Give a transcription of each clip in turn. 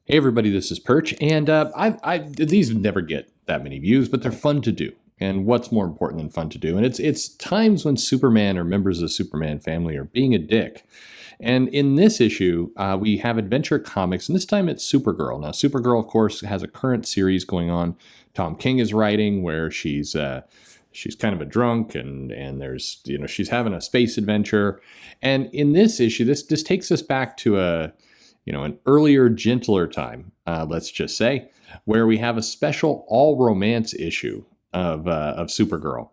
Hey everybody, this is Perch, and these never get that many views, but they're fun to do. And what's more important than fun to do? And it's times when Superman or members of the Superman family are being a dick. And in this issue, we have Adventure Comics, and this time it's Supergirl. Now, Supergirl, of course, has a current series going on. Tom King is writing where she's kind of a drunk, and there's she's having a space adventure. And in this issue, this takes us back to an earlier, gentler time, let's just say, where we have a special all-romance issue of Supergirl.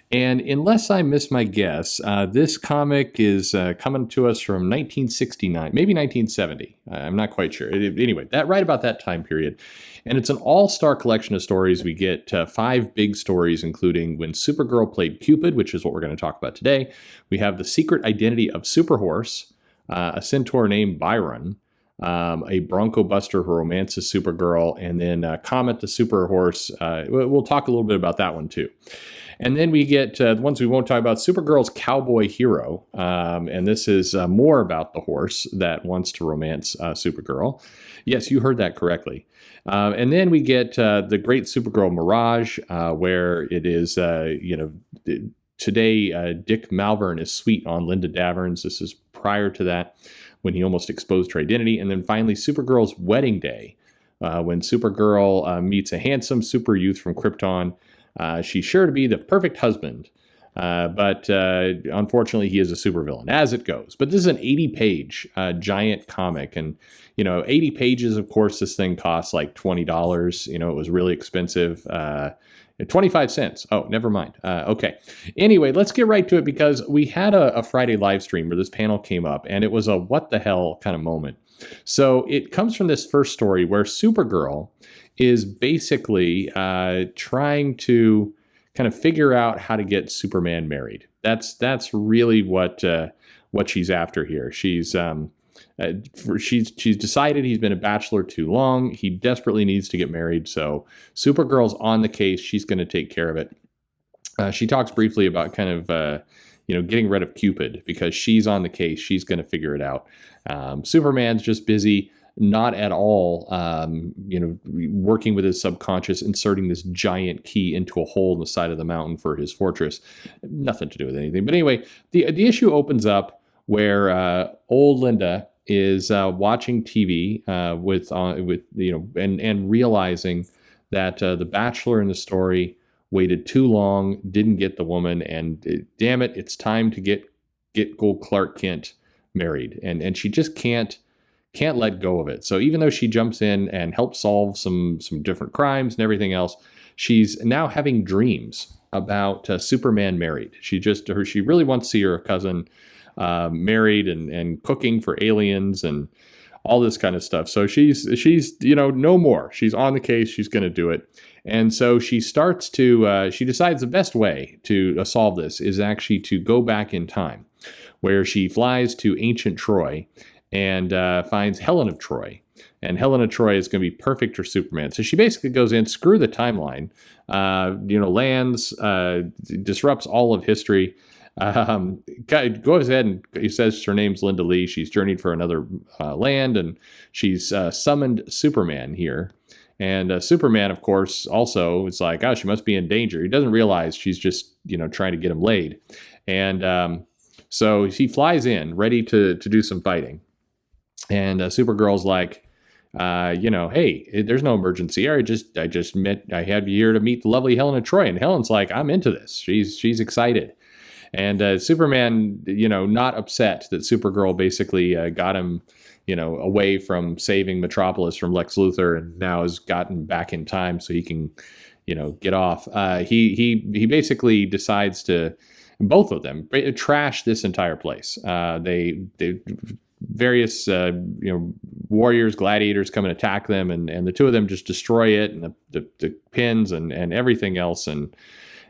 And unless I miss my guess, this comic is coming to us from 1969, maybe 1970. I'm not quite sure. Anyway, right about that time period. And it's an all-star collection of stories. We get 5 big stories, including When Supergirl Played Cupid, which is what we're going to talk about today. We have The Secret Identity of Superhorse, a centaur named Byron, a Bronco Buster who romances Supergirl, and then Comet the Superhorse. We'll talk a little bit about that one too. And then we get the ones we won't talk about, Supergirl's Cowboy Hero. And this is more about the horse that wants to romance Supergirl. Yes, you heard that correctly. And then we get the Great Supergirl Mirage, where it is, today Dick Malvern is sweet on Linda Daverns. This is prior to that, when he almost exposed her identity. And then finally, Supergirl's Wedding Day, when Supergirl meets a handsome super youth from Krypton. She's sure to be the perfect husband, but unfortunately, he is a supervillain, as it goes. But this is an 80-page giant comic, and 80 pages. Of course, this thing costs like $20. It was really expensive. 25 cents. Oh, never mind. Okay. Anyway, let's get right to it, because we had a Friday live stream where this panel came up, and it was a what the hell kind of moment. So it comes from this first story where Supergirl is basically trying to kind of figure out how to get Superman married. That's really what she's after here. She's decided he's been a bachelor too long. He desperately needs to get married. So Supergirl's on the case. She's going to take care of it. She talks briefly about kind of, getting rid of Cupid, because she's on the case. She's going to figure it out. Superman's just busy, not at all, working with his subconscious, inserting this giant key into a hole in the side of the mountain for his fortress. Nothing to do with anything. But anyway, the issue opens up where old Linda is watching TV and realizing that the bachelor in the story waited too long, didn't get the woman, and damn it, it's time to get old Clark Kent married, and she just can't let go of it. So even though she jumps in and helps solve some different crimes and everything else, she's now having dreams about Superman married. She really wants to see her cousin married and cooking for aliens and all this kind of stuff. So she's no more. She's on the case. She's going to do it. And so she starts to, she decides the best way to solve this is actually to go back in time, where she flies to ancient Troy and finds Helen of Troy. And Helen of Troy is going to be perfect for Superman. So she basically goes in, screw the timeline, lands, disrupts all of history, goes ahead and he says her name's Linda Lee. She's journeyed for another land, and she's summoned Superman here. And Superman, of course, also is like, oh, she must be in danger. He doesn't realize she's just, trying to get him laid. And so he flies in, ready to do some fighting. And Supergirl's like, hey, there's no emergency here. I had you here to meet the lovely Helen of Troy. And Helen's like, I'm into this. She's excited. And Superman, not upset that Supergirl basically got him, away from saving Metropolis from Lex Luthor, and now has gotten back in time so he can, get off. He basically decides to, both of them, trash this entire place. They various warriors, gladiators come and attack them, and the two of them just destroy it, and the pins and everything else, and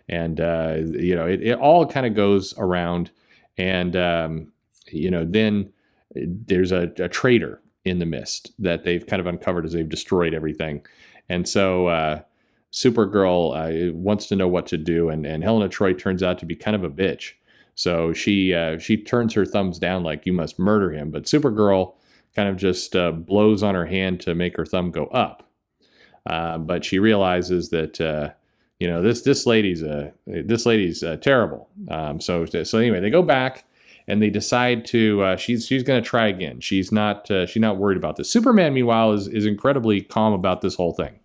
it all kind of goes around, and then there's a traitor in the mist that they've kind of uncovered as they've destroyed everything. And so Supergirl wants to know what to do, and Helen of Troy turns out to be kind of a bitch. So she turns her thumbs down like, you must murder him. But Supergirl kind of just blows on her hand to make her thumb go up. But she realizes that this lady's terrible. So anyway, they go back and they decide to she's going to try again. She's not worried about this. Superman, meanwhile, is incredibly calm about this whole thing.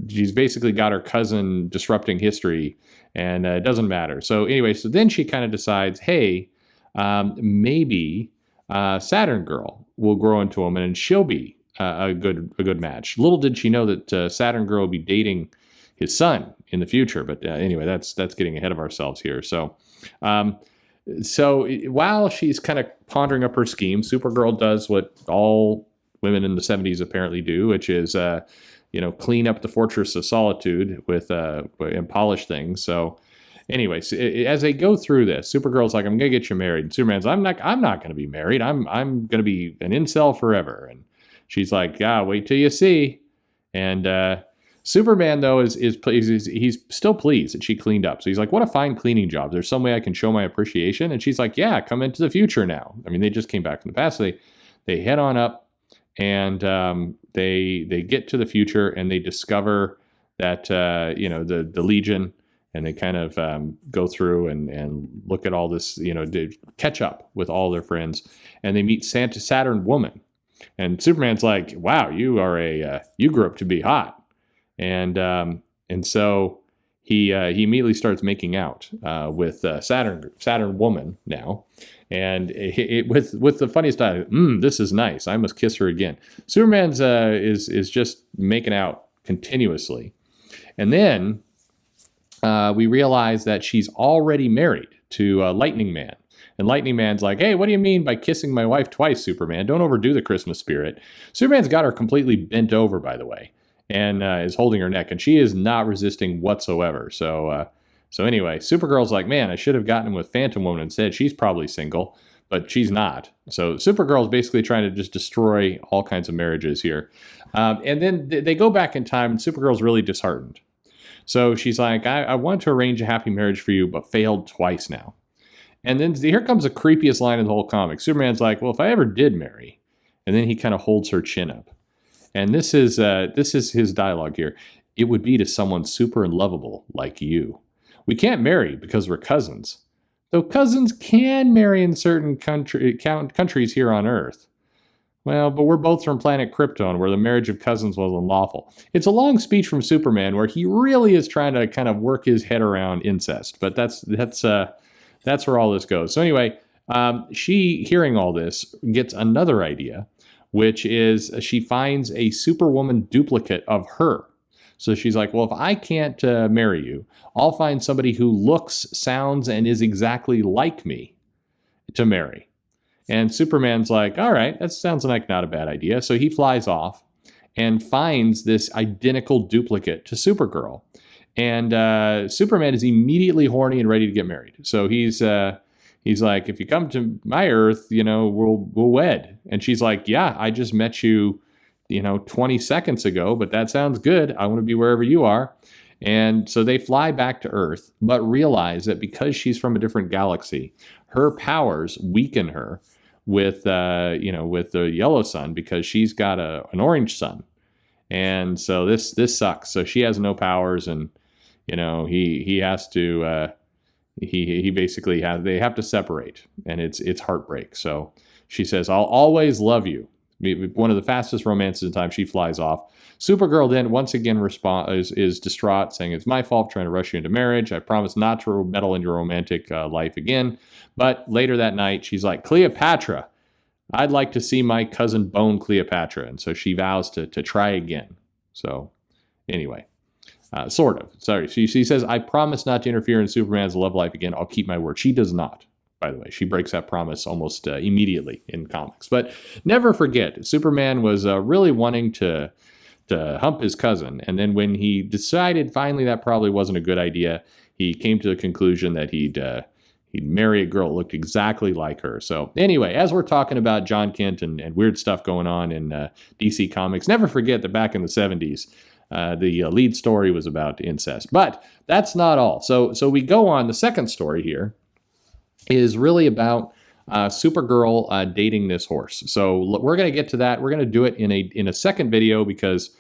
She's basically got her cousin disrupting history, and it doesn't matter. So anyway, so then she kind of decides, hey, maybe Saturn Girl will grow into a woman, and she'll be a good match. Little did she know that Saturn Girl will be dating his son in the future. But anyway, that's getting ahead of ourselves here. So while she's kind of pondering up her scheme, Supergirl does what all women in the 70s apparently do, which is clean up the Fortress of Solitude and polish things. So anyway, so as they go through this, Supergirl's like, I'm gonna get you married. And Superman's, I'm not gonna be married. I'm gonna be an incel forever. And she's like, yeah, wait till you see. And Superman, though, he's still pleased that she cleaned up. So he's like, what a fine cleaning job. There's some way I can show my appreciation. And she's like, yeah, come into the future now. I mean, they just came back from the past. So they head on up, and they get to the future, and they discover that the Legion, and they kind of go through and look at all this, to catch up with all their friends, and they meet Saturn Woman, and Superman's like, wow, you grew up to be hot, and so he immediately starts making out with Saturn Woman now. And with the funniest dialogue, this is nice. I must kiss her again. Superman's is just making out continuously, and then we realize that she's already married to Lightning Man. And Lightning Man's like, hey, what do you mean by kissing my wife twice, Superman? Don't overdo the Christmas spirit. Superman's got her completely bent over, by the way, and is holding her neck, and she is not resisting whatsoever. So anyway, Supergirl's like, man, I should have gotten him with Phantom Woman instead. She's probably single, but she's not. So Supergirl's basically trying to just destroy all kinds of marriages here. And then they go back in time, and Supergirl's really disheartened. So she's like, I wanted to arrange a happy marriage for you, but failed twice now. And then here comes the creepiest line in the whole comic. Superman's like, well, if I ever did marry, and then he kind of holds her chin up. And this is his dialogue here. It would be to someone super unlovable like you. We can't marry because we're cousins, though cousins can marry in certain countries here on Earth. Well, but we're both from planet Krypton, where the marriage of cousins was unlawful. It's a long speech from Superman where he really is trying to kind of work his head around incest, but that's where all this goes. So anyway, she, hearing all this, gets another idea, which is she finds a Superwoman duplicate of her. So she's like, well, if I can't marry you, I'll find somebody who looks, sounds, and is exactly like me to marry. And Superman's like, all right, that sounds like not a bad idea. So he flies off and finds this identical duplicate to Supergirl. And Superman is immediately horny and ready to get married. So he's like, if you come to my Earth, we'll wed. And she's like, yeah, I just met you 20 seconds ago, but that sounds good. I want to be wherever you are. And so they fly back to Earth, but realize that because she's from a different galaxy, her powers weaken her with the yellow sun, because she's got an orange sun. And so this sucks. So she has no powers, and he has to he basically they have to separate, and it's heartbreak. So she says, I'll always love you. One of the fastest romances in time. She flies off. Supergirl then once again is distraught, saying, it's my fault trying to rush you into marriage. I promise not to meddle in your romantic life again. But later that night, she's like, Cleopatra, I'd like to see my cousin bone Cleopatra. And so she vows to try again. So anyway, sort of. Sorry. She says, I promise not to interfere in Superman's love life again. I'll keep my word. She does not. By the way, she breaks that promise almost immediately in comics. But never forget, Superman was really wanting to hump his cousin. And then when he decided finally that probably wasn't a good idea, he came to the conclusion that he'd marry a girl that looked exactly like her. So anyway, as we're talking about John Kent and weird stuff going on in DC Comics, never forget that back in the 70s, the lead story was about incest. But that's not all. So we go on. The second story here is really about Supergirl dating this horse. So we're going to get to that. We're going to do it in a second video because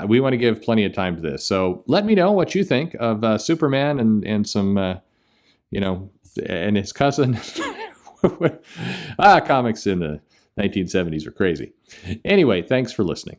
we want to give plenty of time to this. So let me know what you think of Superman and some, and his cousin. Comics in the 1970s were crazy. Anyway, thanks for listening.